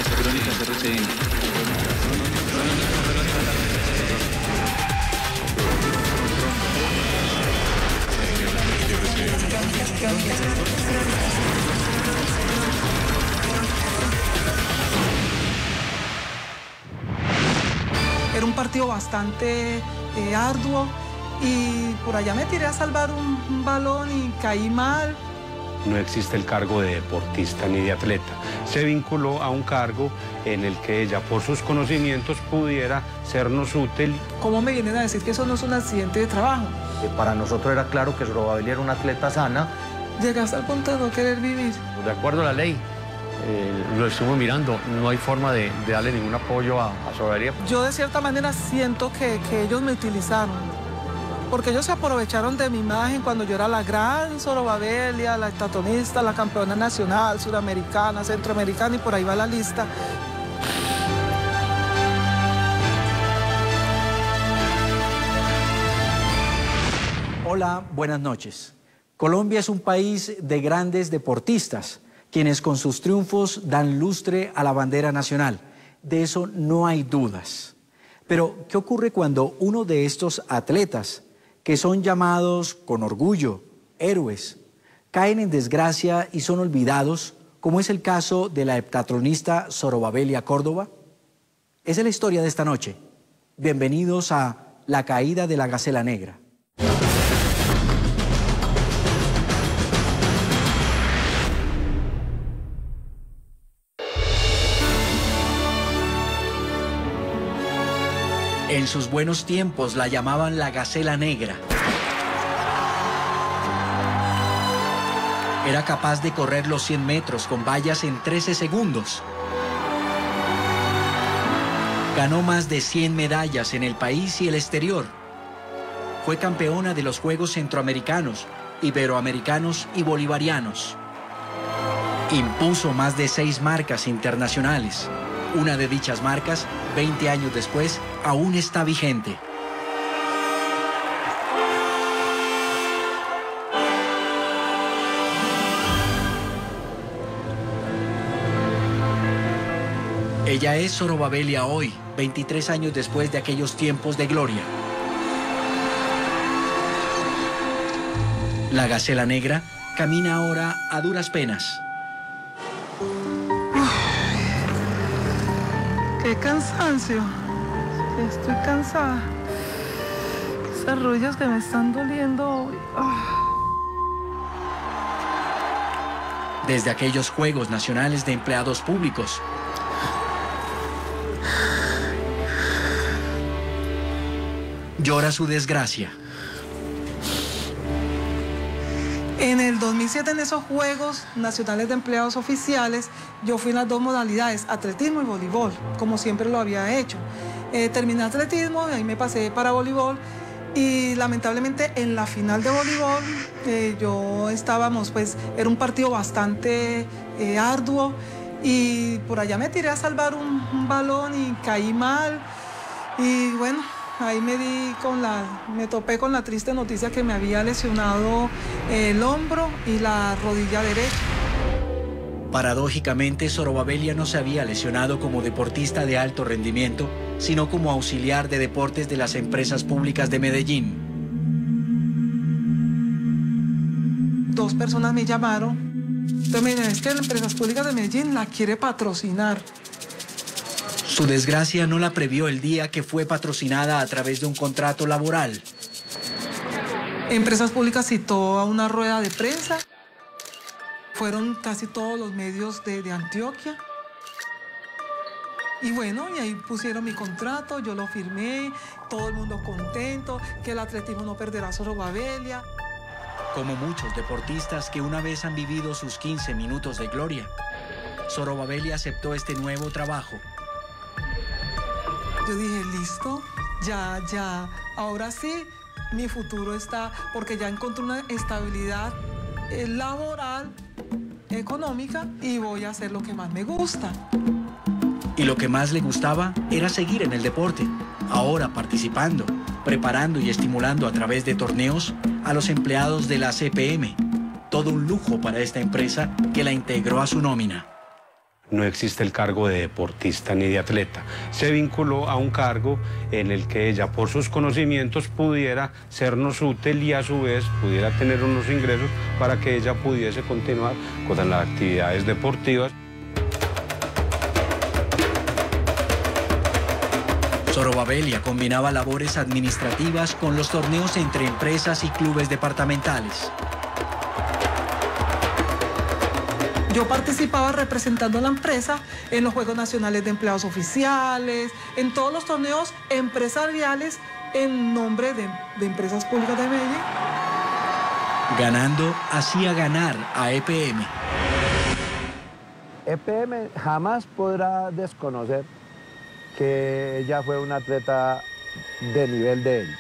Crónicas RCN. Era un partido bastante arduo y por allá me tiré a salvar un balón y caí mal. No existe el cargo de deportista ni de atleta. Se vinculó a un cargo en el que ella, por sus conocimientos, pudiera sernos útil. ¿Cómo me vienen a decir que eso no es un accidente de trabajo? Para nosotros era claro que Sorobabelia era una atleta sana. Llegaste al punto de no querer vivir. De acuerdo a la ley, lo estuvimos mirando, no hay forma de darle ningún apoyo a Sorobabelia. Yo de cierta manera siento que ellos me utilizaron. Porque ellos se aprovecharon de mi imagen cuando yo era la gran Sorobabelia, la estatonista, la campeona nacional, suramericana, centroamericana y por ahí va la lista. Hola, buenas noches. Colombia es un país de grandes deportistas, quienes con sus triunfos dan lustre a la bandera nacional. De eso no hay dudas. Pero, ¿qué ocurre cuando uno de estos atletas, que son llamados con orgullo héroes, caen en desgracia y son olvidados, como es el caso de la heptatronista Sorobabelia Córdoba? Esa es la historia de esta noche. Bienvenidos a La caída de la Gacela Negra. En sus buenos tiempos la llamaban la Gacela Negra. Era capaz de correr los 100 metros con vallas en 13 segundos. Ganó más de 100 medallas en el país y el exterior. Fue campeona de los Juegos Centroamericanos, Iberoamericanos y Bolivarianos. Impuso más de 6 marcas internacionales. Una de dichas marcas, 20 años después, aún está vigente. Ella es Sorobabelia hoy, 23 años después de aquellos tiempos de gloria. La Gacela Negra camina ahora a duras penas. ¡Qué cansancio! Estoy cansada. Esas rodillas que me están doliendo hoy. Desde aquellos Juegos Nacionales de Empleados Públicos. Llora su desgracia. En el 2007, en esos Juegos Nacionales de Empleados Oficiales, yo fui en las dos modalidades, atletismo y voleibol, como siempre lo había hecho. Terminé atletismo y ahí me pasé para voleibol y lamentablemente en la final de voleibol era un partido bastante arduo y por allá me tiré a salvar un balón y caí mal y bueno, ahí me topé con la triste noticia que me había lesionado el hombro y la rodilla derecha. Paradójicamente, Sorobabelia no se había lesionado como deportista de alto rendimiento, sino como auxiliar de deportes de las empresas públicas de Medellín. 2 personas me llamaron. Entonces me dijeron, es que las empresas públicas de Medellín la quiere patrocinar. Su desgracia no la previó el día que fue patrocinada a través de un contrato laboral. Empresas Públicas citó a una rueda de prensa. Fueron casi todos los medios de Antioquia. Y bueno, y ahí pusieron mi contrato, yo lo firmé, todo el mundo contento, que el atletismo no perderá a Sorobabelia. Como muchos deportistas que una vez han vivido sus 15 minutos de gloria, Sorobabelia aceptó este nuevo trabajo. Yo dije, listo, ya, ahora sí, mi futuro está, porque ya encontré una estabilidad laboral, económica, y voy a hacer lo que más me gusta. Y lo que más le gustaba era seguir en el deporte, ahora participando, preparando y estimulando a través de torneos a los empleados de la CPM. Todo un lujo para esta empresa que la integró a su nómina. no existe el cargo de deportista ni de atleta. Se vinculó a un cargo en el que ella, por sus conocimientos, pudiera sernos útil y a su vez pudiera tener unos ingresos para que ella pudiese continuar con las actividades deportivas. Sorobabelia combinaba labores administrativas con los torneos entre empresas y clubes departamentales. Yo participaba representando a la empresa en los Juegos Nacionales de Empleados Oficiales, en todos los torneos empresariales en nombre de Empresas Públicas de Medellín. Ganando hacía ganar a EPM. EPM jamás podrá desconocer que ella fue una atleta de nivel de ellos,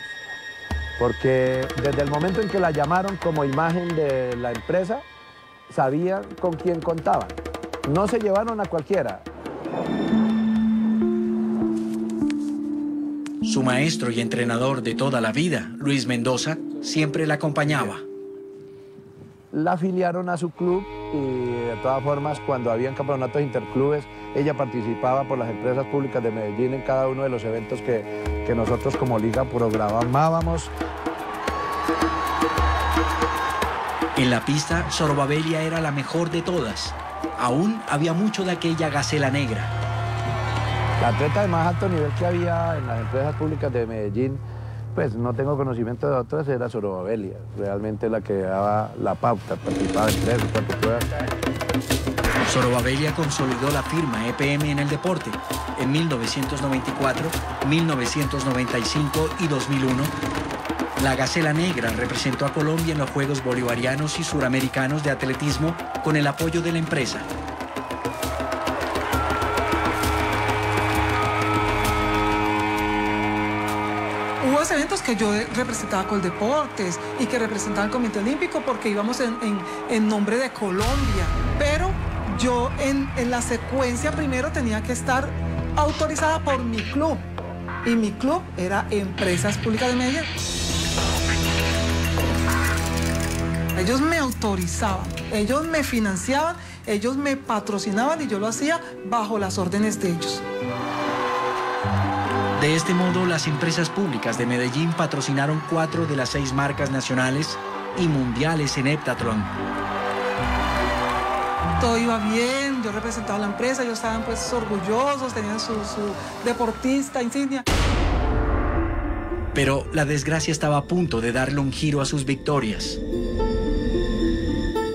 porque desde el momento en que la llamaron como imagen de la empresa, sabían con quién contaban. No se llevaron a cualquiera. Su maestro y entrenador de toda la vida, Luis Mendoza, siempre la acompañaba. La afiliaron a su club y de todas formas cuando habían campeonatos interclubes ella participaba por las empresas públicas de Medellín en cada uno de los eventos que nosotros como liga programábamos. En la pista, Sorobabelia era la mejor de todas. Aún había mucho de aquella gacela negra. La atleta de más alto nivel que había en las empresas públicas de Medellín, pues no tengo conocimiento de otras, era Sorobabelia, realmente la que daba la pauta, participaba en 3 o 4 pruebas. Sorobabelia consolidó la firma EPM en el deporte. En 1994, 1995 y 2001, la Gacela Negra representó a Colombia en los Juegos Bolivarianos y Suramericanos de Atletismo con el apoyo de la empresa. Hubo eventos que yo representaba Coldeportes y que representaba el Comité Olímpico porque íbamos en nombre de Colombia, pero yo en la secuencia primero tenía que estar autorizada por mi club y mi club era Empresas Públicas de Medellín. Ellos me autorizaban, ellos me financiaban, ellos me patrocinaban y yo lo hacía bajo las órdenes de ellos. De este modo, las empresas públicas de Medellín patrocinaron 4 de las 6 marcas nacionales y mundiales en heptatlón. Todo iba bien, yo representaba a la empresa, ellos estaban pues orgullosos, tenían su deportista insignia. Pero la desgracia estaba a punto de darle un giro a sus victorias.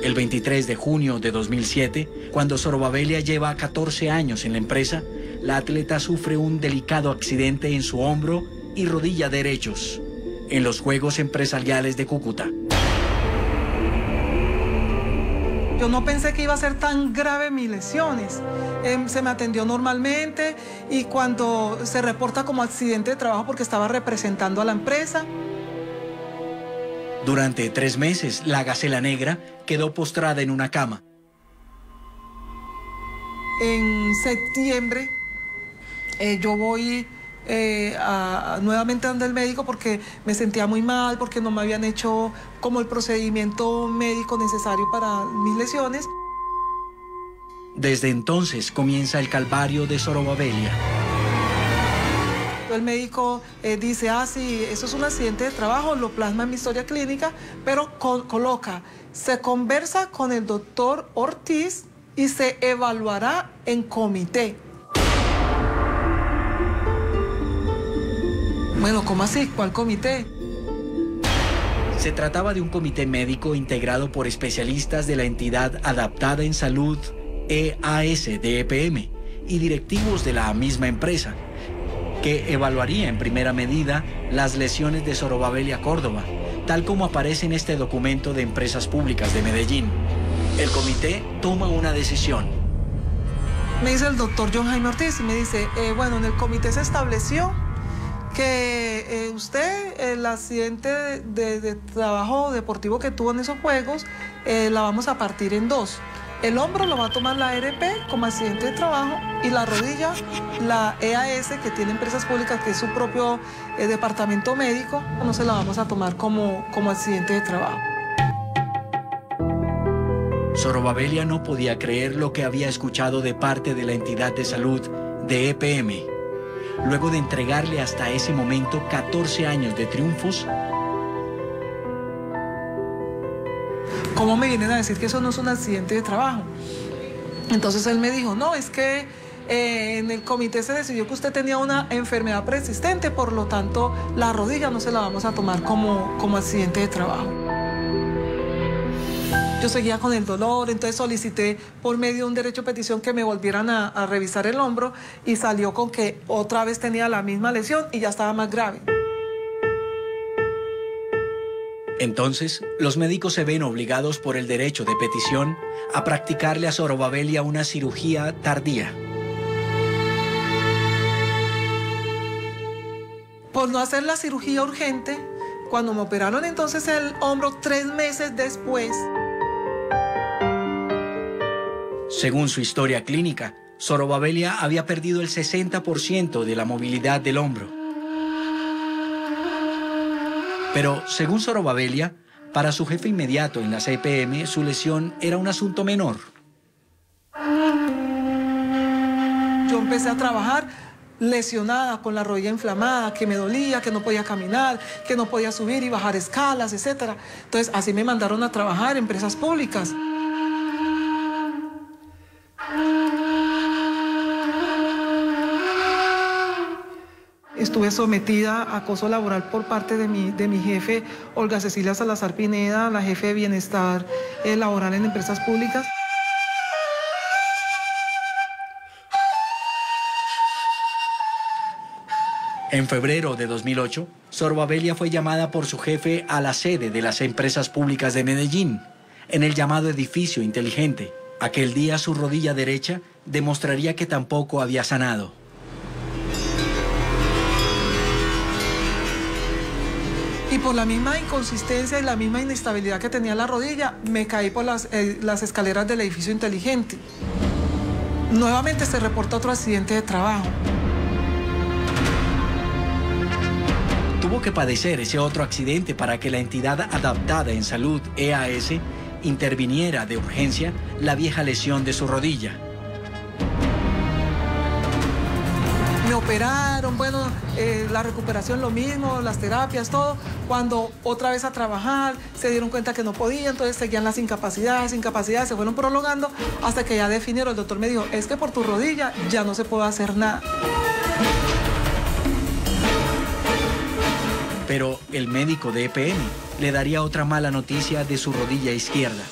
El 23 de junio de 2007, cuando Sorobabelia lleva 14 años en la empresa, la atleta sufre un delicado accidente en su hombro y rodilla derechos en los Juegos Empresariales de Cúcuta. Yo no pensé que iba a ser tan grave mis lesiones. Se me atendió normalmente y cuando se reporta como accidente de trabajo porque estaba representando a la empresa. Durante 3 meses, la Gacela Negra quedó postrada en una cama. En septiembre yo voy nuevamente donde el médico porque me sentía muy mal, porque no me habían hecho como el procedimiento médico necesario para mis lesiones. Desde entonces comienza el calvario de Sorobabelia. El médico dice, sí, eso es un accidente de trabajo, lo plasma en mi historia clínica, pero coloca, se conversa con el doctor Ortiz y se evaluará en comité. Bueno, ¿cómo así? ¿Cuál comité? Se trataba de un comité médico integrado por especialistas de la entidad adaptada en salud EAS de EPM y directivos de la misma empresa, que evaluaría en primera medida las lesiones de Sorobabelia Córdoba, tal como aparece en este documento de Empresas Públicas de Medellín. El comité toma una decisión. Me dice el doctor John Jaime Ortiz y me dice, bueno, en el comité se estableció que usted, el accidente de trabajo deportivo que tuvo en esos juegos, la vamos a partir en 2. El hombro lo va a tomar la ARP como accidente de trabajo y la rodilla, la EAS, que tiene Empresas Públicas, que es su propio departamento médico, no se la vamos a tomar como accidente de trabajo. Zorobabella no podía creer lo que había escuchado de parte de la entidad de salud de EPM. Luego de entregarle hasta ese momento 14 años de triunfos, ¿cómo me vienen a decir que eso no es un accidente de trabajo? Entonces él me dijo, no, es que en el comité se decidió que usted tenía una enfermedad persistente, por lo tanto la rodilla no se la vamos a tomar como accidente de trabajo. Yo seguía con el dolor, entonces solicité por medio de un derecho de petición que me volvieran a revisar el hombro y salió con que otra vez tenía la misma lesión y ya estaba más grave. Entonces, los médicos se ven obligados por el derecho de petición a practicarle a Zorobabella una cirugía tardía. Por no hacer la cirugía urgente, cuando me operaron entonces el hombro 3 meses después. Según su historia clínica, Zorobabella había perdido el 60% de la movilidad del hombro. Pero, según Zorobabella, para su jefe inmediato en las EPM, su lesión era un asunto menor. Yo empecé a trabajar lesionada, con la rodilla inflamada, que me dolía, que no podía caminar, que no podía subir y bajar escalas, etc. Entonces, así me mandaron a trabajar en empresas públicas. Estuve sometida a acoso laboral por parte de mi jefe, Olga Cecilia Salazar Pineda, la jefe de bienestar laboral en empresas públicas. En febrero de 2008, Zorobabella fue llamada por su jefe a la sede de las empresas públicas de Medellín, en el llamado edificio inteligente. Aquel día su rodilla derecha demostraría que tampoco había sanado. Y por la misma inconsistencia y la misma inestabilidad que tenía la rodilla, me caí por las escaleras del edificio inteligente. Nuevamente se reporta otro accidente de trabajo. Tuvo que padecer ese otro accidente para que la entidad adaptada en salud, EAS, interviniera de urgencia la vieja lesión de su rodilla. Me operaron, bueno, la recuperación lo mismo, las terapias, todo. Cuando otra vez a trabajar, se dieron cuenta que no podía, entonces seguían las incapacidades, se fueron prolongando hasta que ya definieron. El doctor me dijo, es que por tu rodilla ya no se puede hacer nada. Pero el médico de EPM le daría otra mala noticia de su rodilla izquierda.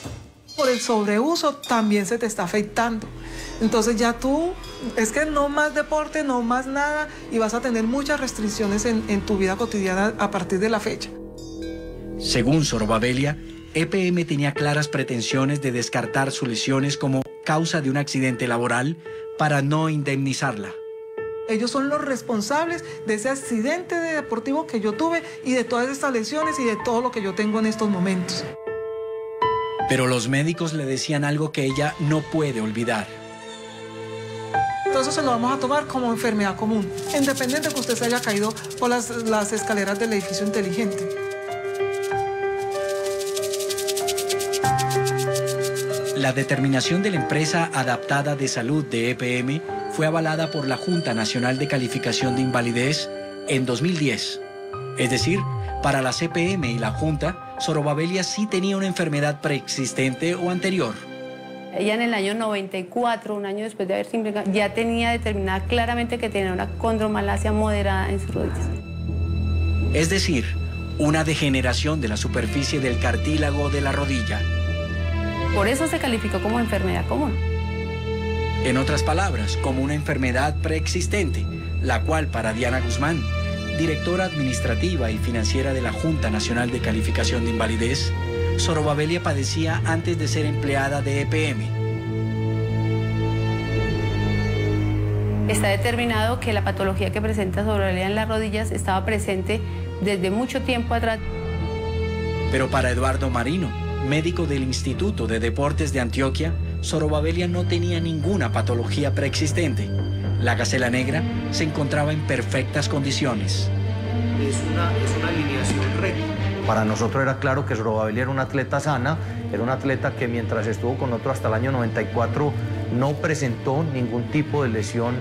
Por el sobreuso también se te está afectando. Entonces ya tú, es que no más deporte, no más nada, y vas a tener muchas restricciones en tu vida cotidiana a partir de la fecha. Según Zorobabella, EPM tenía claras pretensiones de descartar sus lesiones como causa de un accidente laboral para no indemnizarla. Ellos son los responsables de ese accidente deportivo que yo tuve y de todas estas lesiones y de todo lo que yo tengo en estos momentos. Pero los médicos le decían algo que ella no puede olvidar. Todo eso se lo vamos a tomar como enfermedad común, independiente de que usted se haya caído por las escaleras del edificio inteligente. La determinación de la empresa adaptada de salud de EPM fue avalada por la Junta Nacional de Calificación de Invalidez en 2010. Es decir, para la CPM y la Junta, Zorobabella sí tenía una enfermedad preexistente o anterior. Ella en el año 94, un año después de haberse implicado, ya tenía determinada claramente que tenía una condromalacia moderada en sus rodillas. Es decir, una degeneración de la superficie del cartílago de la rodilla. Por eso se calificó como enfermedad común. En otras palabras, como una enfermedad preexistente, la cual para Diana Guzmán, directora administrativa y financiera de la Junta Nacional de Calificación de Invalidez, Zorobabella padecía antes de ser empleada de EPM. Está determinado que la patología que presenta Zorobabella en las rodillas estaba presente desde mucho tiempo atrás. Pero para Eduardo Marino, médico del Instituto de Deportes de Antioquia, Zorobabella no tenía ninguna patología preexistente. La gacela negra se encontraba en perfectas condiciones. Es una alineación recta. Para nosotros era claro que Zorobabel era una atleta sana, era una atleta que mientras estuvo con nosotros hasta el año 94 no presentó ningún tipo de lesión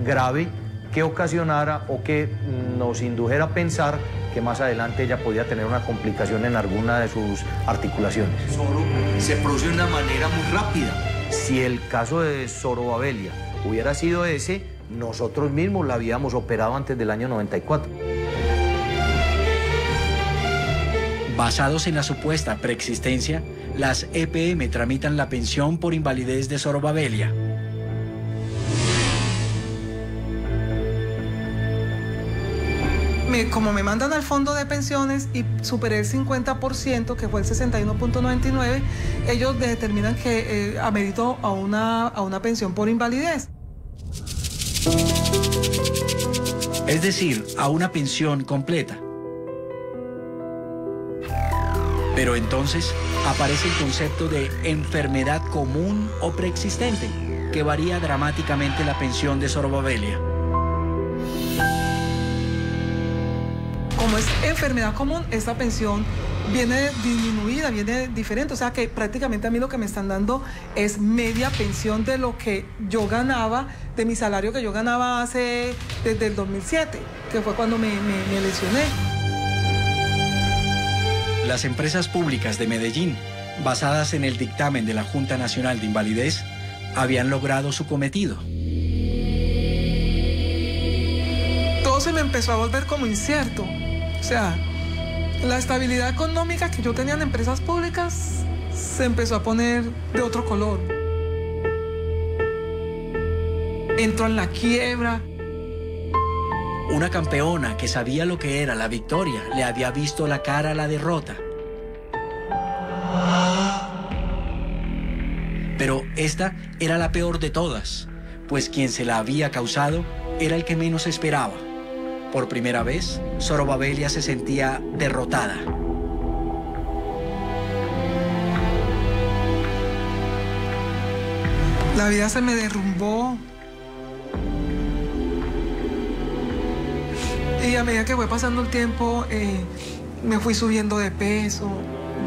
grave que ocasionara o que nos indujera a pensar que más adelante ella podía tener una complicación en alguna de sus articulaciones. Se produce de una manera muy rápida. Si el caso de Zorobabelia hubiera sido ese, nosotros mismos la habíamos operado antes del año 94. Basados en la supuesta preexistencia, las EPM tramitan la pensión por invalidez de Zorobabelia. Como me mandan al fondo de pensiones y superé el 50%, que fue el 61.99, ellos determinan que amerito a una pensión por invalidez. Es decir, a una pensión completa. Pero entonces aparece el concepto de enfermedad común o preexistente, que varía dramáticamente la pensión de Zorobabelia. Como es enfermedad común, esta pensión viene disminuida, viene diferente. O sea que prácticamente a mí lo que me están dando es media pensión de lo que yo ganaba, de mi salario que yo ganaba desde el 2007, que fue cuando me lesioné. Las empresas públicas de Medellín, basadas en el dictamen de la Junta Nacional de Invalidez, habían logrado su cometido. Todo se me empezó a volver como incierto. O sea, la estabilidad económica que yo tenía en empresas públicas se empezó a poner de otro color. Entró en la quiebra. Una campeona que sabía lo que era la victoria le había visto la cara a la derrota. Pero esta era la peor de todas, pues quien se la había causado era el que menos esperaba. Por primera vez, Zorobabelia se sentía derrotada. La vida se me derrumbó. Y a medida que fue pasando el tiempo, me fui subiendo de peso.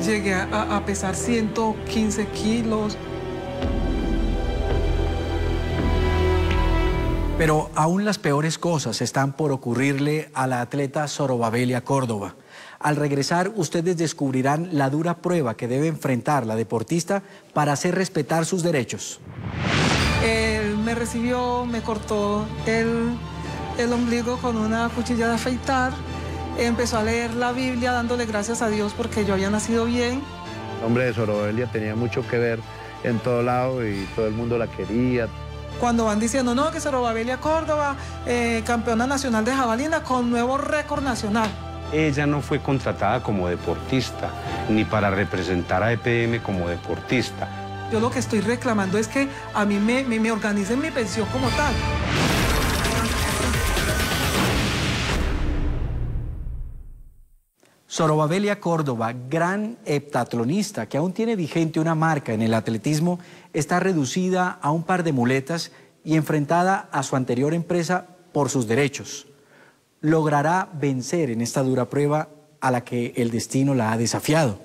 Llegué a pesar 115 kilos. Pero aún las peores cosas están por ocurrirle a la atleta Zorobabelia Córdoba. Al regresar, ustedes descubrirán la dura prueba que debe enfrentar la deportista para hacer respetar sus derechos. Él me recibió, me cortó el ombligo con una cuchilla de afeitar. Empezó a leer la Biblia dándole gracias a Dios porque yo había nacido bien. El nombre de Zorobabelia tenía mucho que ver en todo lado y todo el mundo la quería. Cuando van diciendo, no, que Zorobabelia Córdoba, campeona nacional de jabalina con nuevo récord nacional. Ella no fue contratada como deportista, ni para representar a EPM como deportista. Yo lo que estoy reclamando es que a mí me organicen mi pensión como tal. Zorobabelia Córdoba, gran heptatlonista que aún tiene vigente una marca en el atletismo, está reducida a un par de muletas y enfrentada a su anterior empresa por sus derechos. Logrará vencer en esta dura prueba a la que el destino la ha desafiado.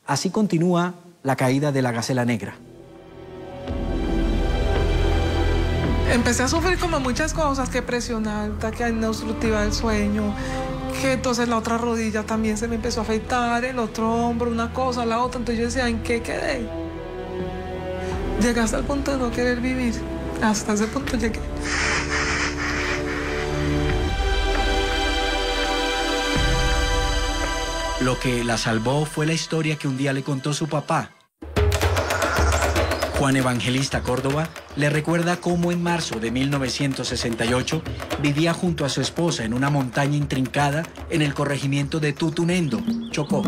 Así continúa la caída de la gacela negra. Empecé a sufrir como muchas cosas, que presión alta, que anemia obstructiva del sueño, que entonces la otra rodilla también se me empezó a afeitar, el otro hombro, una cosa, la otra. Entonces yo decía, ¿en qué quedé? Llegué hasta el punto de no querer vivir. Hasta ese punto llegué. Lo que la salvó fue la historia que un día le contó su papá. Juan Evangelista Córdoba le recuerda cómo en marzo de 1968 vivía junto a su esposa en una montaña intrincada en el corregimiento de Tutunendo, Chocó.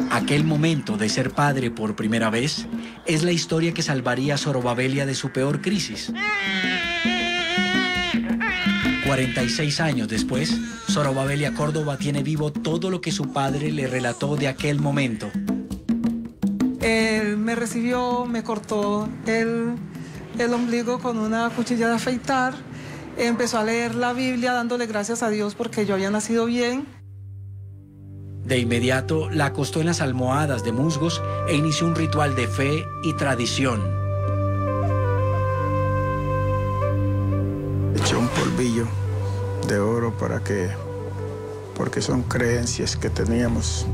Aquel momento de ser padre por primera vez es la historia que salvaría a Zorobabelia de su peor crisis. 46 años después, Zorobabelia Córdoba tiene vivo todo lo que su padre le relató de aquel momento. Él me recibió, me cortó el ombligo con una cuchilla de afeitar. Empezó a leer la Biblia dándole gracias a Dios porque yo había nacido bien. De inmediato la acostó en las almohadas de musgos e inició un ritual de fe y tradición. Eché un polvillo de oro porque son creencias que teníamos.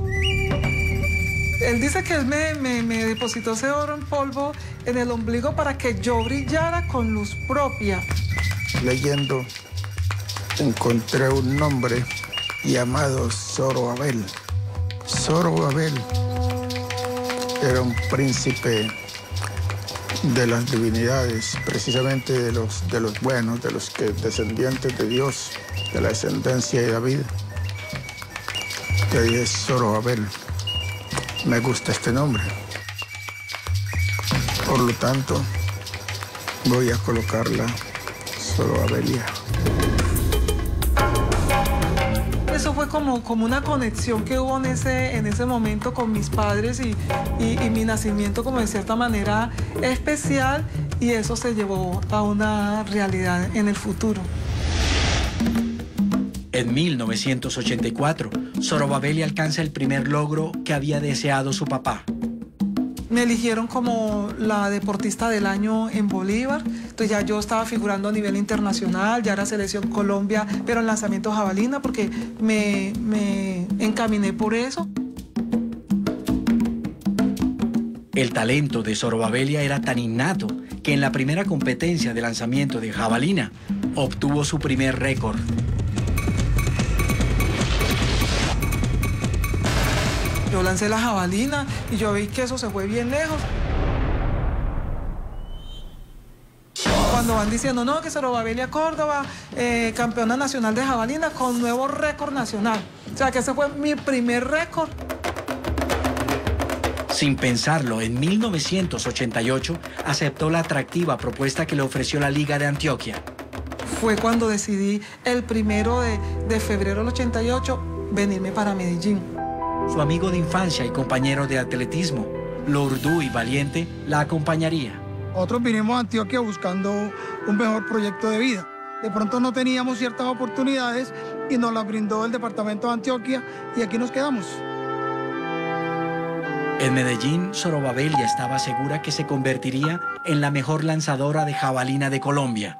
Él dice que él me depositó ese oro en polvo en el ombligo para que yo brillara con luz propia. Leyendo, encontré un nombre llamado Zorobabel. Zorobabel era un príncipe de las divinidades, precisamente de los buenos, de los que descendientes de Dios, de la descendencia de David. Y ahí es Zorobabel. Me gusta este nombre. Por lo tanto, voy a colocarla Zorobabelia. Eso fue como una conexión que hubo en ese momento con mis padres y mi nacimiento como de cierta manera especial, y eso se llevó a una realidad en el futuro. En 1984, Zorobabelia alcanza el primer logro que había deseado su papá. Me eligieron como la deportista del año en Bolívar, entonces ya yo estaba figurando a nivel internacional, ya era selección Colombia, pero en lanzamiento jabalina, porque me encaminé por eso. El talento de Zorobabelia era tan innato que en la primera competencia de lanzamiento de jabalina obtuvo su primer récord. Yo lancé la jabalina y yo vi que eso se fue bien lejos. Cuando van diciendo, no, que Zorobabelia Córdoba, campeona nacional de jabalina con nuevo récord nacional. O sea, que ese fue mi primer récord. Sin pensarlo, en 1988 aceptó la atractiva propuesta que le ofreció la Liga de Antioquia. Fue cuando decidí el 1 de febrero del 88 venirme para Medellín. Su amigo de infancia y compañero de atletismo, Lourdu y Valiente, la acompañaría. Nosotros vinimos a Antioquia buscando un mejor proyecto de vida. De pronto no teníamos ciertas oportunidades y nos las brindó el departamento de Antioquia y aquí nos quedamos. En Medellín, Zorobabelia estaba segura que se convertiría en la mejor lanzadora de jabalina de Colombia.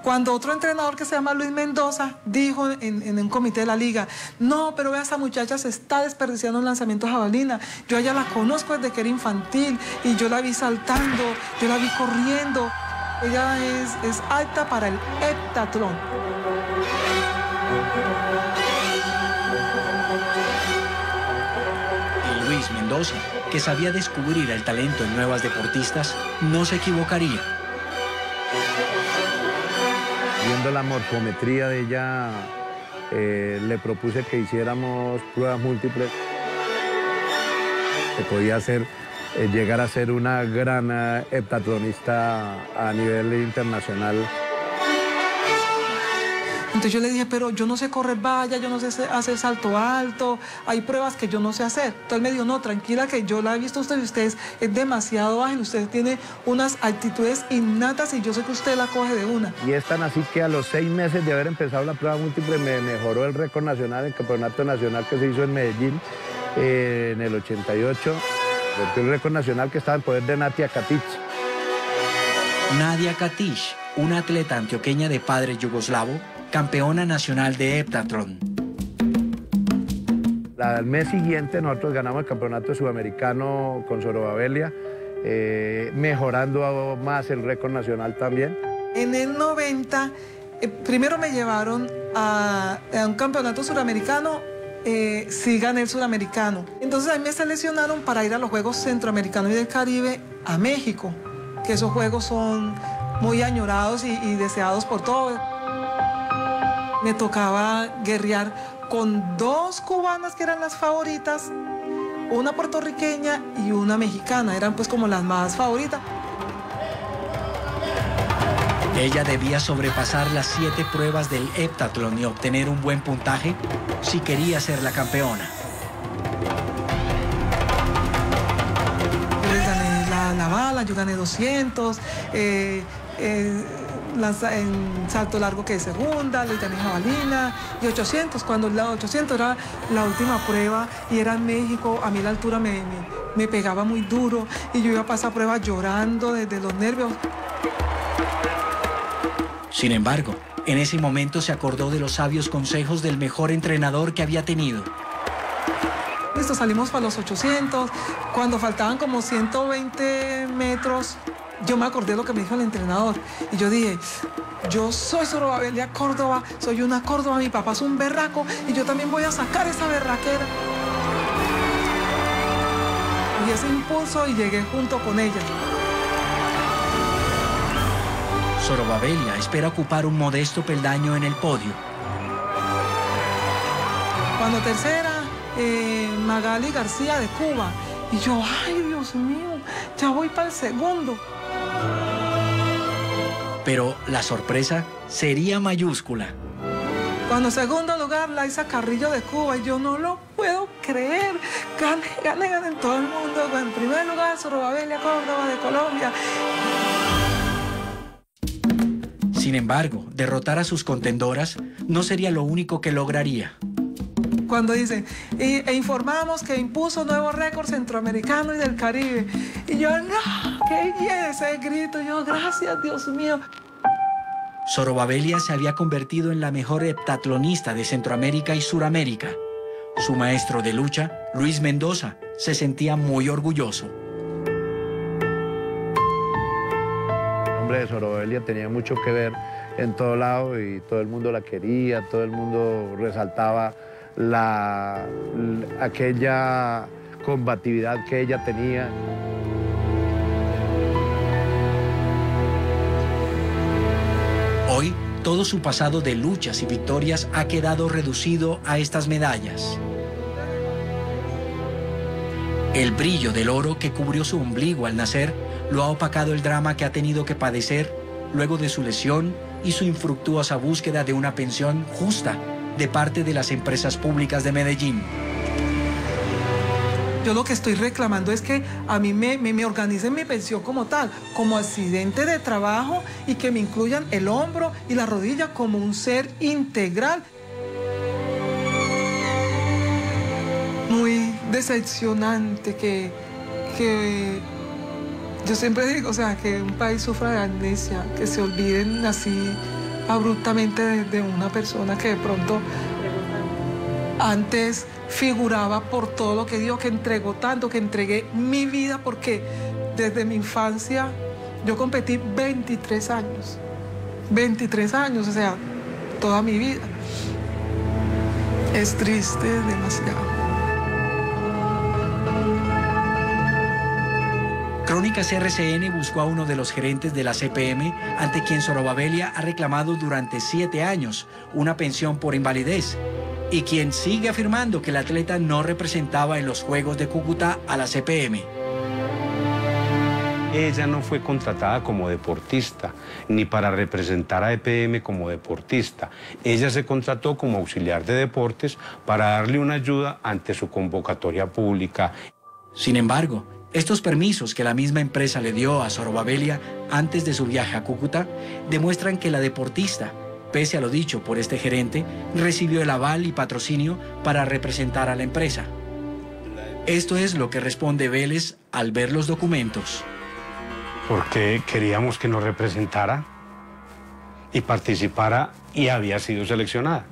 Cuando otro entrenador que se llama Luis Mendoza dijo en un comité de la liga, no, pero vea, esta muchacha se está desperdiciando un lanzamiento de jabalina. Yo a ella la conozco desde que era infantil y yo la vi saltando, yo la vi corriendo. Ella es alta para el heptatlón. Y Luis Mendoza, que sabía descubrir el talento en nuevas deportistas, no se equivocaría. Viendo la morfometría de ella, le propuse que hiciéramos pruebas múltiples. Se podía hacer, llegar a ser una gran heptatlonista a nivel internacional. Entonces yo le dije, pero yo no sé correr valla, yo no sé hacer salto alto, hay pruebas que yo no sé hacer. Entonces él me dijo, no, tranquila, que yo la he visto a usted y usted es demasiado ágil, usted tiene unas actitudes innatas y yo sé que usted la coge de una. Y es tan así que a los 6 meses de haber empezado la prueba múltiple me mejoró el récord nacional, el campeonato nacional que se hizo en Medellín en el 88. Rompió el récord nacional que estaba en poder de Nadia Katic. Nadia Katic, una atleta antioqueña de padre yugoslavo, campeona nacional de heptatlón. Al mes siguiente nosotros ganamos el campeonato sudamericano con Zorobabelia, mejorando más el récord nacional también. En el 90, primero me llevaron a un campeonato suramericano, sí gané el suramericano. Entonces ahí me seleccionaron para ir a los Juegos Centroamericanos y del Caribe a México, que esos juegos son muy añorados y deseados por todos. Me tocaba guerrear con 2 cubanas que eran las favoritas, una puertorriqueña y una mexicana, eran pues como las más favoritas. Ella debía sobrepasar las 7 pruebas del heptatlón y obtener un buen puntaje si quería ser la campeona. Yo les gané la bala, yo gané 200, en salto largo que de segunda, le gané jabalina y 800, cuando el 800 era la última prueba y era en México, a mí la altura me pegaba muy duro y yo iba a pasar pruebas llorando desde los nervios. Sin embargo, en ese momento se acordó de los sabios consejos del mejor entrenador que había tenido. Listo, salimos para los 800, cuando faltaban como 120 metros, yo me acordé de lo que me dijo el entrenador y yo dije, yo soy Zorobabelia Córdoba, soy una Córdoba, mi papá es un berraco y yo también voy a sacar esa berraquera. Y ese impulso y llegué junto con ella. Zorobabelia espera ocupar un modesto peldaño en el podio. Cuando tercera, Magali García de Cuba. Y yo, ay, Dios mío, ya voy para el segundo. Pero la sorpresa sería mayúscula. Cuando segundo lugar, Laisa Carrillo de Cuba. Y yo no lo puedo creer. Gané en todo el mundo. En primer lugar, Zorobabelia Córdoba de Colombia. Sin embargo, derrotar a sus contendoras no sería lo único que lograría. Cuando dicen, e informamos que impuso nuevo récord centroamericano y del Caribe. Y yo, no, qué bien ese grito. Yo, gracias, Dios mío. Zorobabelia se había convertido en la mejor heptatlonista de Centroamérica y Suramérica. Su maestro de lucha, Luis Mendoza, se sentía muy orgulloso. El nombre de Zorobabelia tenía mucho que ver en todo lado y todo el mundo la quería, todo el mundo resaltaba aquella combatividad que ella tenía. Hoy, todo su pasado de luchas y victorias ha quedado reducido a estas medallas. El brillo del oro que cubrió su ombligo al nacer lo ha opacado el drama que ha tenido que padecer luego de su lesión y su infructuosa búsqueda de una pensión justa de parte de las empresas públicas de Medellín. Yo lo que estoy reclamando es que a mí me organicen mi pensión como tal, como accidente de trabajo y que me incluyan el hombro y la rodilla como un ser integral. Muy decepcionante que yo siempre digo, o sea, que un país sufra de amnesia, que se olviden así abruptamente de una persona que de pronto antes figuraba por todo lo que dio, que entregó tanto, que entregué mi vida, porque desde mi infancia yo competí 23 años. 23 años, o sea, toda mi vida. Es triste, demasiado. Crónicas RCN buscó a uno de los gerentes de la CPM, ante quien Zorobabelia ha reclamado durante 7 años una pensión por invalidez, y quien sigue afirmando que el atleta no representaba en los Juegos de Cúcuta a la CPM. Ella no fue contratada como deportista, ni para representar a EPM como deportista. Ella se contrató como auxiliar de deportes para darle una ayuda ante su convocatoria pública. Sin embargo, estos permisos que la misma empresa le dio a Zorobabelia antes de su viaje a Cúcuta demuestran que la deportista, pese a lo dicho por este gerente, recibió el aval y patrocinio para representar a la empresa. Esto es lo que responde Vélez al ver los documentos. Porque queríamos que nos representara y participara y había sido seleccionada.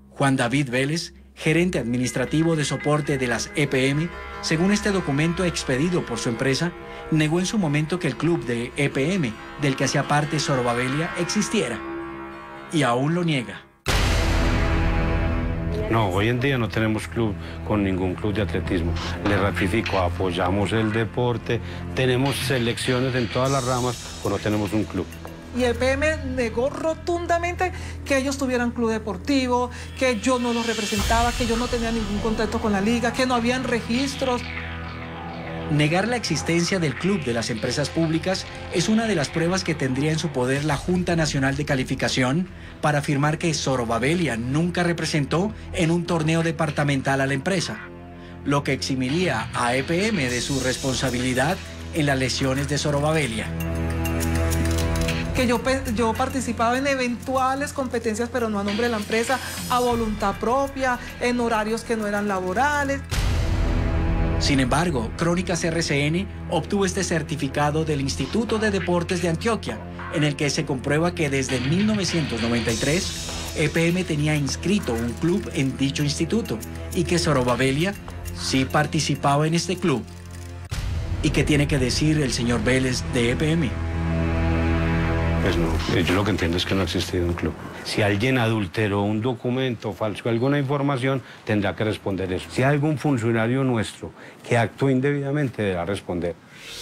Juan David Vélez, gerente administrativo de soporte de las EPM, según este documento expedido por su empresa, negó en su momento que el club de EPM, del que hacía parte Zorobabelia, existiera. Y aún lo niega. No, hoy en día no tenemos club con ningún club de atletismo. Le ratifico, apoyamos el deporte, tenemos selecciones en todas las ramas, pero no tenemos un club. Y EPM negó rotundamente que ellos tuvieran club deportivo, que yo no los representaba, que yo no tenía ningún contacto con la liga, que no habían registros. Negar la existencia del club de las empresas públicas es una de las pruebas que tendría en su poder la Junta Nacional de Calificación para afirmar que Zorobabelia nunca representó en un torneo departamental a la empresa, lo que eximiría a EPM de su responsabilidad en las lesiones de Zorobabelia. que yo participaba en eventuales competencias, pero no a nombre de la empresa, a voluntad propia, en horarios que no eran laborales. Sin embargo, Crónicas RCN obtuvo este certificado del Instituto de Deportes de Antioquia, en el que se comprueba que desde 1993 EPM tenía inscrito un club en dicho instituto y que Zorobabellia sí participaba en este club. ¿Y qué tiene que decir el señor Vélez de EPM? Pues no, yo lo que entiendo es que no ha existido un club. Si alguien adulteró un documento, falseó alguna información, tendrá que responder eso. Si hay algún funcionario nuestro que actuó indebidamente, deberá responder.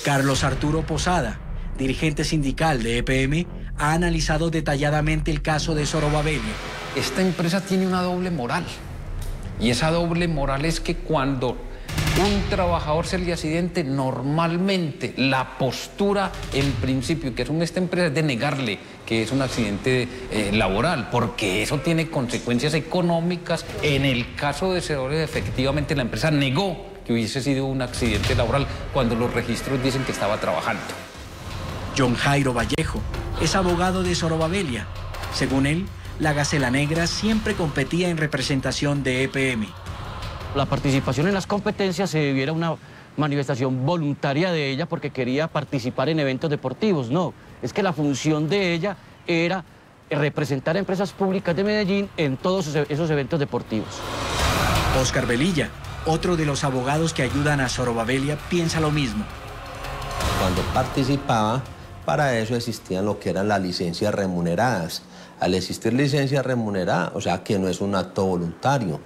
Carlos Arturo Posada, dirigente sindical de EPM, ha analizado detalladamente el caso de Zorobabellia. Esta empresa tiene una doble moral. Y esa doble moral es que cuando un trabajador se le accidente, normalmente la postura en principio que asume esta empresa es de negarle que es un accidente laboral, porque eso tiene consecuencias económicas. En el caso de Zorobabellia, efectivamente la empresa negó que hubiese sido un accidente laboral cuando los registros dicen que estaba trabajando. John Jairo Vallejo es abogado de Zorobabellia. Según él, la Gacela Negra siempre competía en representación de EPM. La participación en las competencias se debiera a una manifestación voluntaria de ella porque quería participar en eventos deportivos. No, es que la función de ella era representar a empresas públicas de Medellín en todos esos eventos deportivos. Oscar Velilla, otro de los abogados que ayudan a Zorobabellia, piensa lo mismo. Cuando participaba, para eso existían lo que eran las licencias remuneradas. Al existir licencia remunerada, o sea que no es un acto voluntario.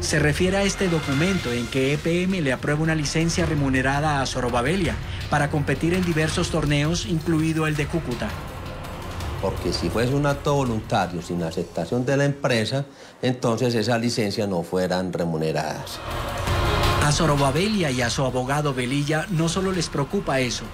Se refiere a este documento en que EPM le aprueba una licencia remunerada a Zorobabellia para competir en diversos torneos, incluido el de Cúcuta. Porque si fuese un acto voluntario sin aceptación de la empresa, entonces esas licencias no fueran remuneradas. A Zorobabellia y a su abogado Velilla no solo les preocupa eso.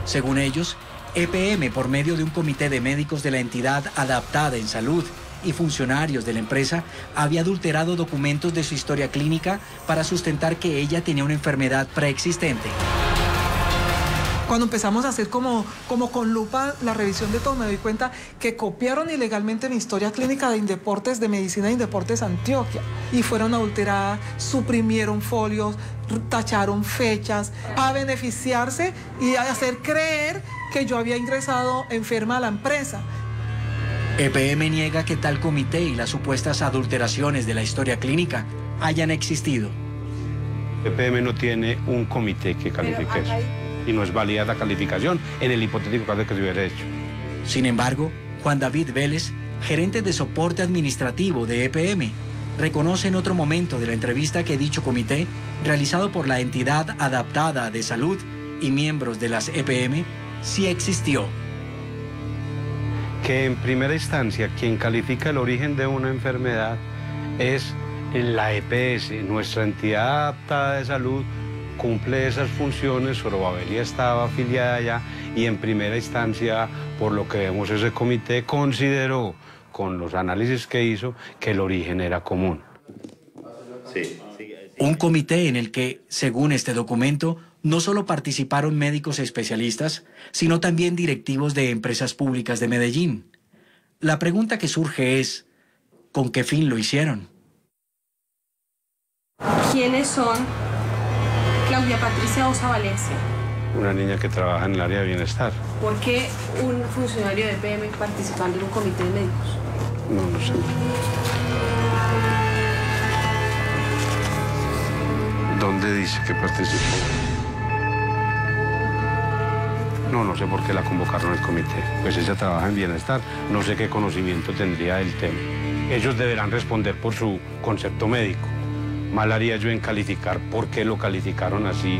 Según ellos, EPM, por medio de un comité de médicos de la entidad adaptada en salud y funcionarios de la empresa, había adulterado documentos de su historia clínica para sustentar que ella tenía una enfermedad preexistente. Cuando empezamos a hacer como con lupa la revisión de todo, me doy cuenta que copiaron ilegalmente mi historia clínica de Indeportes, de Medicina de Indeportes Antioquia, y fueron adulteradas, suprimieron folios, tacharon fechas, a beneficiarse y a hacer creer que yo había ingresado enferma a la empresa. EPM niega que tal comité y las supuestas adulteraciones de la historia clínica hayan existido. EPM no tiene un comité que califique eso. Y no es válida la calificación en el hipotético caso de que se hubiera hecho. Sin embargo, Juan David Vélez, gerente de soporte administrativo de EPM, reconoce en otro momento de la entrevista que dicho comité, realizado por la entidad adaptada de salud y miembros de las EPM, sí existió. Que en primera instancia quien califica el origen de una enfermedad es la EPS, nuestra entidad adaptada de salud, cumple esas funciones. Zorobabellia estaba afiliada allá y en primera instancia, por lo que vemos, ese comité consideró, con los análisis que hizo, que el origen era común. Un comité en el que, según este documento, no solo participaron médicos especialistas, sino también directivos de empresas públicas de Medellín. La pregunta que surge es, ¿con qué fin lo hicieron? ¿Quiénes son Claudia Patricia Osa Valencia? Una niña que trabaja en el área de bienestar. ¿Por qué un funcionario de EPM participando en un comité de médicos? No sé. ¿Dónde dice que participó? No sé por qué la convocaron al comité. Pues ella trabaja en bienestar, no sé qué conocimiento tendría del tema. Ellos deberán responder por su concepto médico. Mal haría yo en calificar por qué lo calificaron así.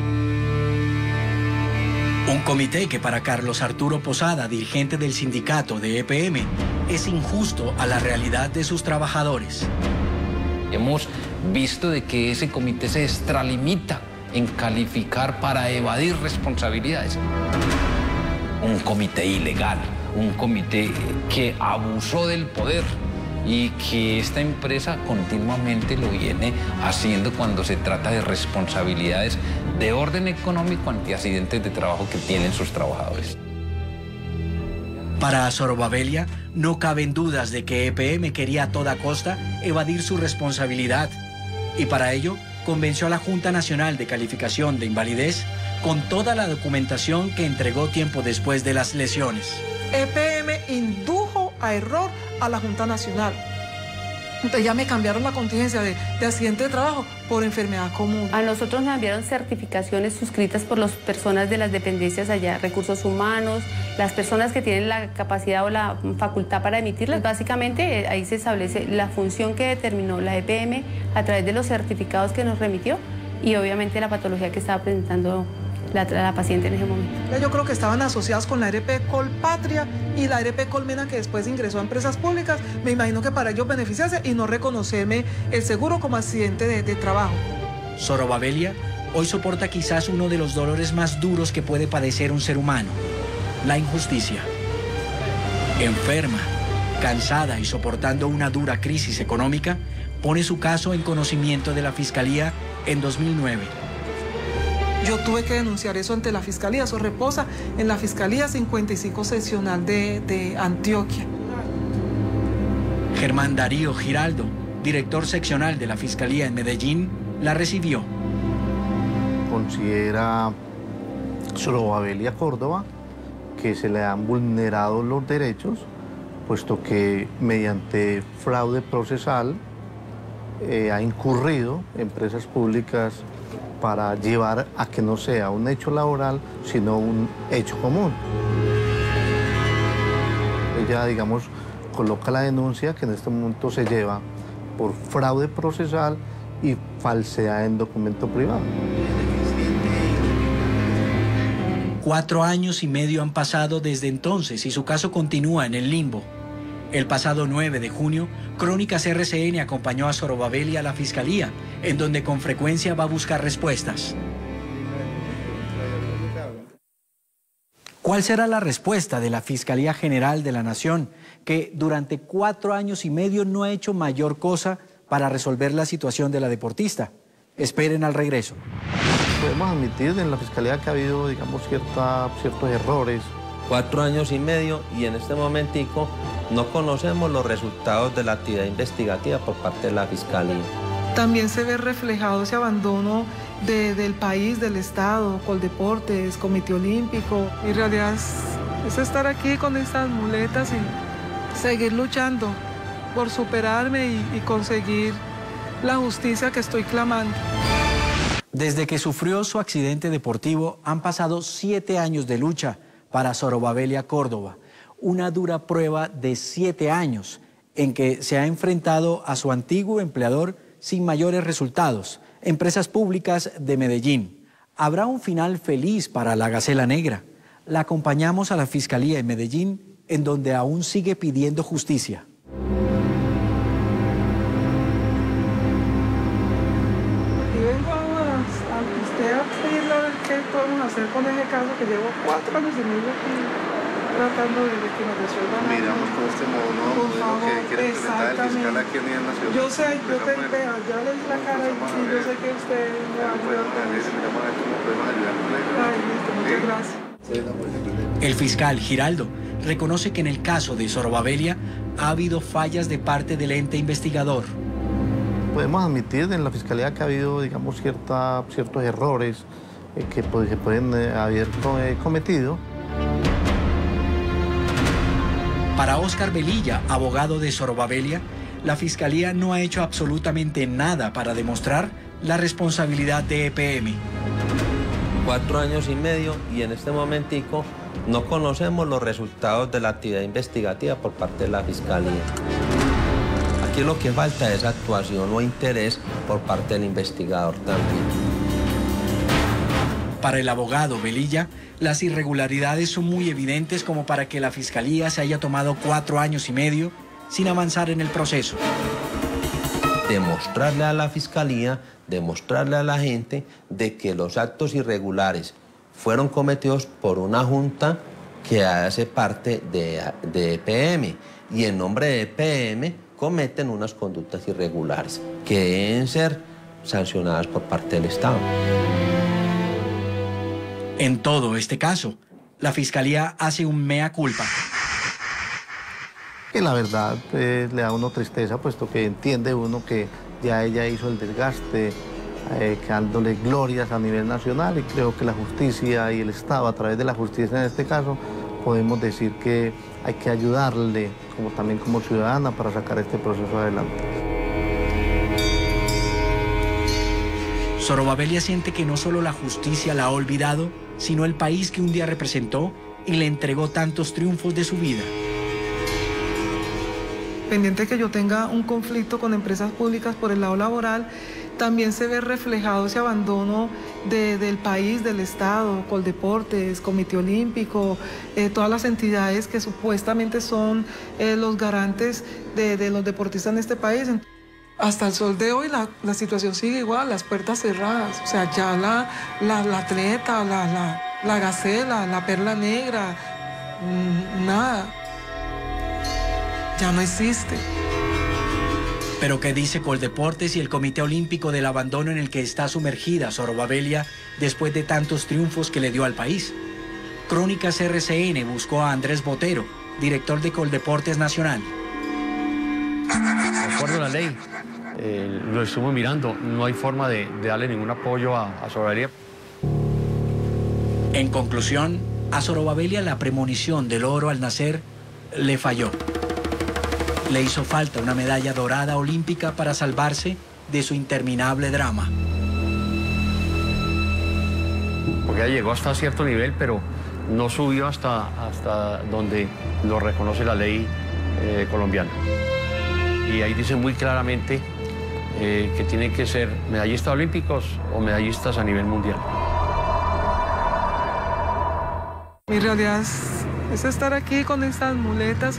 Un comité que para Carlos Arturo Posada, dirigente del sindicato de EPM, es injusto a la realidad de sus trabajadores. Hemos visto de que ese comité se extralimita en calificar para evadir responsabilidades. Un comité ilegal, un comité que abusó del poder y que esta empresa continuamente lo viene haciendo cuando se trata de responsabilidades de orden económico ante accidentes de trabajo que tienen sus trabajadores. Para Sorobavelia, no caben dudas de que EPM quería a toda costa evadir su responsabilidad y para ello convenció a la Junta Nacional de Calificación de Invalidez con toda la documentación que entregó tiempo después de las lesiones. EPM indujo a error a la Junta Nacional. Entonces ya me cambiaron la contingencia de accidente de trabajo por enfermedad común. A nosotros nos enviaron certificaciones suscritas por las personas de las dependencias allá, recursos humanos, las personas que tienen la capacidad o la facultad para emitirlas. Básicamente ahí se establece la función que determinó la EPM a través de los certificados que nos remitió y obviamente la patología que estaba presentando la paciente en ese momento. Yo creo que estaban asociadas con la ARP Colpatria y la ARP Colmena, que después ingresó a empresas públicas. Me imagino que para ellos beneficiarse y no reconocerme el seguro como accidente de trabajo. Sorobavelia hoy soporta quizás uno de los dolores más duros que puede padecer un ser humano, la injusticia. Enferma, cansada y soportando una dura crisis económica, pone su caso en conocimiento de la Fiscalía en 2009. Yo tuve que denunciar eso ante la Fiscalía, eso reposa en la Fiscalía 55 Seccional de Antioquia. Germán Darío Giraldo, director seccional de la Fiscalía en Medellín, la recibió. Considera Sorobavelia Córdoba que se le han vulnerado los derechos, puesto que mediante fraude procesal ha incurrido empresas públicas para llevar a que no sea un hecho laboral, sino un hecho común. Ella, digamos, coloca la denuncia que en este momento se lleva por fraude procesal y falsedad en documento privado. 4 años y medio han pasado desde entonces y su caso continúa en el limbo. El pasado 9 de junio, Crónicas RCN acompañó a Sorobavelia a la Fiscalía, en donde con frecuencia va a buscar respuestas. ¿Cuál será la respuesta de la Fiscalía General de la Nación, que durante 4 años y medio no ha hecho mayor cosa para resolver la situación de la deportista? Esperen al regreso. Podemos admitir en la Fiscalía que ha habido, digamos, ciertos errores. 4 años y medio y en este momentico no conocemos los resultados de la actividad investigativa por parte de la Fiscalía. También se ve reflejado ese abandono del país, del Estado, Coldeportes, Comité Olímpico. En realidad es estar aquí con estas muletas y seguir luchando por superarme y conseguir la justicia que estoy clamando. Desde que sufrió su accidente deportivo han pasado 7 años de lucha para Sorobavelia Córdoba, una dura prueba de 7 años en que se ha enfrentado a su antiguo empleador sin mayores resultados, Empresas Públicas de Medellín. ¿Habrá un final feliz para la Gacela Negra? La acompañamos a la Fiscalía en Medellín, en donde aún sigue pidiendo justicia. Y vengo a usted a pedirle a ver qué podemos hacer con ese caso que llevo 4 años y medio aquí tratando de que nos resuelvan. Miramos con este modo, ¿no? Por favor, que quiere presentar el fiscal aquí a nivel nacional. Yo sé, ya le di la cara y yo sé que usted me va a ayudar con eso. Miramos a ver cómo podemos ayudar con él. Ay, listo, muchas gracias. El fiscal Giraldo reconoce que en el caso de Sorobavelia ha habido fallas de parte del ente investigador. Podemos admitir en la Fiscalía que ha habido, digamos, ciertos errores que se pueden haber cometido. Para Óscar Velilla, abogado de Sorobavelia, la Fiscalía no ha hecho absolutamente nada para demostrar la responsabilidad de EPM. 4 años y medio y en este momentico no conocemos los resultados de la actividad investigativa por parte de la Fiscalía. Aquí lo que falta es actuación o interés por parte del investigador también. Para el abogado Velilla, las irregularidades son muy evidentes como para que la Fiscalía se haya tomado 4 años y medio sin avanzar en el proceso. Demostrarle a la Fiscalía, demostrarle a la gente de que los actos irregulares fueron cometidos por una junta que hace parte de EPM y en nombre de EPM cometen unas conductas irregulares que deben ser sancionadas por parte del Estado. En todo este caso, la Fiscalía hace un mea culpa. que la verdad le da a uno tristeza, puesto que entiende uno que ya ella hizo el desgaste, dándole glorias a nivel nacional, y creo que la justicia y el Estado, a través de la justicia en este caso, podemos decir que hay que ayudarle, también como ciudadana, para sacar este proceso adelante. Zorobabellia siente que no solo la justicia la ha olvidado, sino el país que un día representó y le entregó tantos triunfos de su vida. Pendiente que yo tenga un conflicto con empresas públicas por el lado laboral, también se ve reflejado ese abandono del país, del Estado, Coldeportes, Comité Olímpico, todas las entidades que supuestamente son los garantes de los deportistas en este país. Hasta el sol de hoy la situación sigue igual, las puertas cerradas. O sea, ya la atleta, la gacela, la perla negra, nada. Ya no existe. Pero ¿qué dice Coldeportes y el Comité Olímpico del abandono en el que está sumergida Zorobabellia después de tantos triunfos que le dio al país? Crónicas RCN buscó a Andrés Botero, director de Coldeportes Nacional. De acuerdo a la ley, lo estuvimos mirando, no hay forma de darle ningún apoyo a Zorobabellia. En conclusión, a Zorobabellia la premonición del oro al nacer le falló. Le hizo falta una medalla dorada olímpica para salvarse de su interminable drama. Porque ella llegó hasta cierto nivel, pero no subió hasta donde lo reconoce la ley colombiana. Y ahí dice muy claramente que tienen que ser medallistas olímpicos o medallistas a nivel mundial. Mi realidad es estar aquí con estas muletas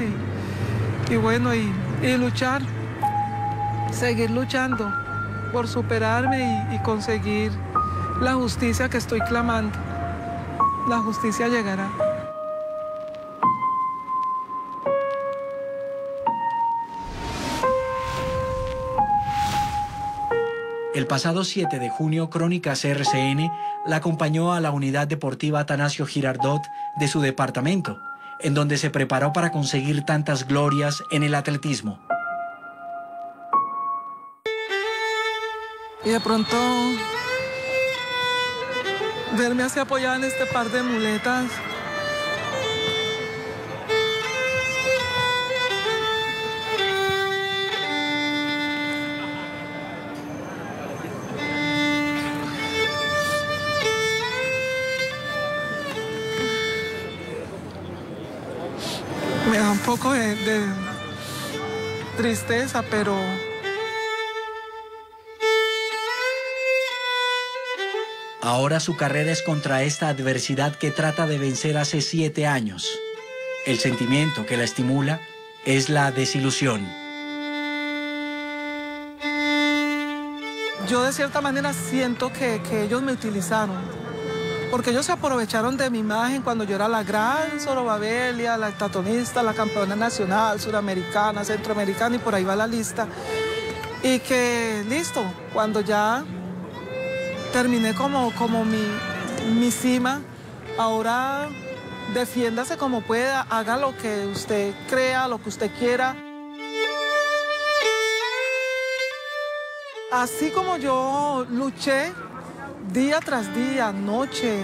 y bueno, y luchar, seguir luchando por superarme y conseguir la justicia que estoy clamando. La justicia llegará. El pasado 7 de junio, Crónicas RCN la acompañó a la unidad deportiva Atanasio Girardot de su departamento, en donde se preparó para conseguir tantas glorias en el atletismo. Y de pronto verme así apoyada en este par de muletas, me da un poco de tristeza, pero ahora su carrera es contra esta adversidad que trata de vencer hace 7 años. El sentimiento que la estimula es la desilusión. yo de cierta manera siento que ellos me utilizaron, porque ellos se aprovecharon de mi imagen cuando yo era la gran Zorobabellia, la estatonista, la campeona nacional, suramericana, centroamericana, y por ahí va la lista. Y que listo, cuando ya terminé como mi cima, ahora defiéndase como pueda, haga lo que usted crea, lo que usted quiera. Así como yo luché día tras día, noche,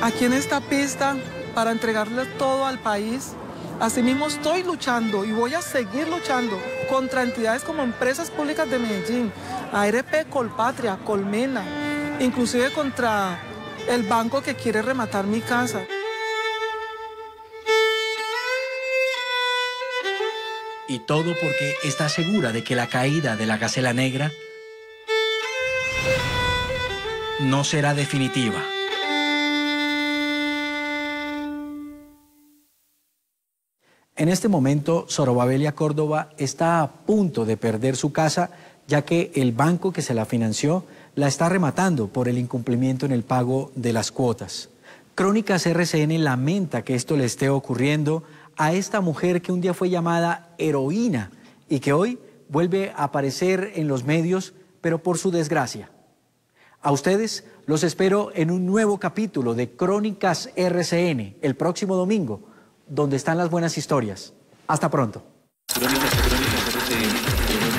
aquí en esta pista para entregarle todo al país, asimismo estoy luchando y voy a seguir luchando contra entidades como Empresas Públicas de Medellín, ARP, Colpatria, Colmena, inclusive contra el banco que quiere rematar mi casa. Y todo porque está segura de que la caída de la gacela negra no será definitiva. En este momento, Zorobabellia Córdoba está a punto de perder su casa, ya que el banco que se la financió la está rematando por el incumplimiento en el pago de las cuotas. Crónicas RCN lamenta que esto le esté ocurriendo a esta mujer que un día fue llamada heroína y que hoy vuelve a aparecer en los medios, pero por su desgracia. A ustedes los espero en un nuevo capítulo de Crónicas RCN el próximo domingo, donde están las buenas historias. Hasta pronto. Crónicas RCN.